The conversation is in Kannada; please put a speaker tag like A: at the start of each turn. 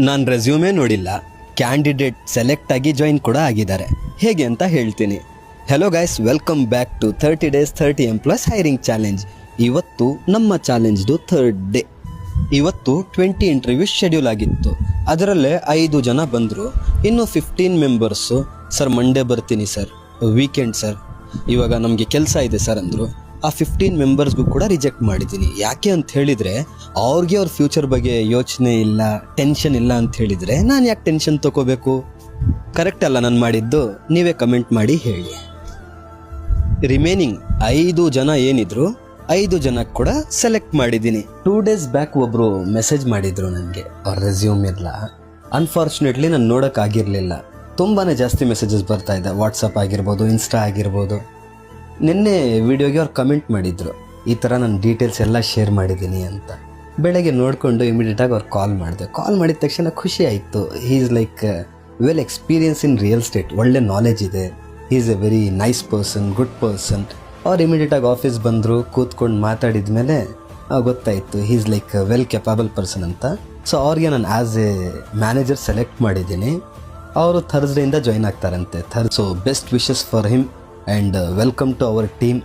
A: ನಾನು ರೆಸ್ಯೂಮೇ ನೋಡಿಲ್ಲ, ಕ್ಯಾಂಡಿಡೇಟ್ ಸೆಲೆಕ್ಟ್ ಆಗಿ ಜಾಯಿನ್ ಕೂಡ ಆಗಿದ್ದಾರೆ. ಹೇಗೆ ಅಂತ ಹೇಳ್ತೀನಿ. Hello guys, welcome back to 30 days 30 employees hiring challenge. ಇವತ್ತು ನಮ್ಮ ಚಾಲೆಂಜ್ದು 3rd ಡೇ. ಇವತ್ತು 20 ಇಂಟರ್ವ್ಯೂಸ್ ಶೆಡ್ಯೂಲ್ ಆಗಿತ್ತು. ಅದರಲ್ಲೇ 5 ಜನ ಬಂದರು. ಇನ್ನು 15 ಮೆಂಬರ್ಸು ಸರ್ ಮಂಡೇ ಬರ್ತೀನಿ ಸರ್, ವೀಕೆಂಡ್ ಸರ್, ಇವಾಗ ನಮಗೆ ಕೆಲಸ ಇದೆ ಸರ್ ಅಂದರು. ಆ 15 ಮೆಂಬರ್ಸ್ಗೂ ಕೂಡ ರಿಜೆಕ್ಟ್ ಮಾಡಿದ್ದೀನಿ. ಯಾಕೆ ಅಂತ ಹೇಳಿದರೆ ಅವ್ರಿಗೆ ಅವ್ರ ಫ್ಯೂಚರ್ ಬಗ್ಗೆ ಯೋಚನೆ ಇಲ್ಲ, ಟೆನ್ಷನ್ ಇಲ್ಲ ಅಂತ ಹೇಳಿದರೆ ನಾನು ಯಾಕೆ ಟೆನ್ಷನ್ ತೊಗೋಬೇಕು? ಕರೆಕ್ಟ್ ಅಲ್ಲ ನಾನು ಮಾಡಿದ್ದು? ನೀವೇ ಕಮೆಂಟ್ ಮಾಡಿ ಹೇಳಿ. ರಿಮೇನಿಂಗ್ 5 ಜನ ಏನಿದ್ರು 5 ಜನಕ್ಕೆ ಕೂಡ ಸೆಲೆಕ್ಟ್ ಮಾಡಿದ್ದೀನಿ. 2 days ಬ್ಯಾಕ್ ಒಬ್ಬರು ಮೆಸೇಜ್ ಮಾಡಿದರು ನನಗೆ, ಅವ್ರ ರೆಸ್ಯೂಮ್ ಇಲ್ಲ. ಅನ್ಫಾರ್ಚುನೇಟ್ಲಿ ನಾನು ನೋಡೋಕ್ಕಾಗಿರಲಿಲ್ಲ. ತುಂಬಾ ಜಾಸ್ತಿ ಮೆಸೇಜಸ್ ಬರ್ತಾ ಇದೆ, ವಾಟ್ಸಪ್ ಆಗಿರ್ಬೋದು, ಇನ್ಸ್ಟಾ ಆಗಿರ್ಬೋದು. ನಿನ್ನೆ ವಿಡಿಯೋಗೆ ಅವ್ರು ಕಮೆಂಟ್ ಮಾಡಿದರು, ಈ ಥರ ನಾನು ಡೀಟೇಲ್ಸ್ ಎಲ್ಲ ಶೇರ್ ಮಾಡಿದ್ದೀನಿ ಅಂತ. ಬೆಳಗ್ಗೆ ನೋಡಿಕೊಂಡು ಇಮಿಡಿಯೇಟಾಗಿ ಅವ್ರು ಕಾಲ್ ಮಾಡಿದ ತಕ್ಷಣ ಖುಷಿ ಆಯಿತು. He is like well experience in real estate, ಒಳ್ಳೆ ನಾಲೆಜ್ ಇದೆ. He is a very nice person, good person. ಅವ್ರು ಇಮಿಡಿಯೇಟಾಗಿ ಆಫೀಸ್ ಬಂದರು, ಕೂತ್ಕೊಂಡು ಮಾತಾಡಿದ ಮೇಲೆ ಗೊತ್ತಾಯಿತು he is like well capable person ಅಂತ. ಸೊ ಅವ್ರಿಗೆ ನಾನು ಆ್ಯಸ್ ಎ ಮ್ಯಾನೇಜರ್ ಸೆಲೆಕ್ಟ್ ಮಾಡಿದ್ದೀನಿ. ಅವರು ಥರ್ಸ್ಡೇಯಿಂದ ಜಾಯ್ನ್ ಆಗ್ತಾರಂತೆ. So best wishes for him and welcome to our team.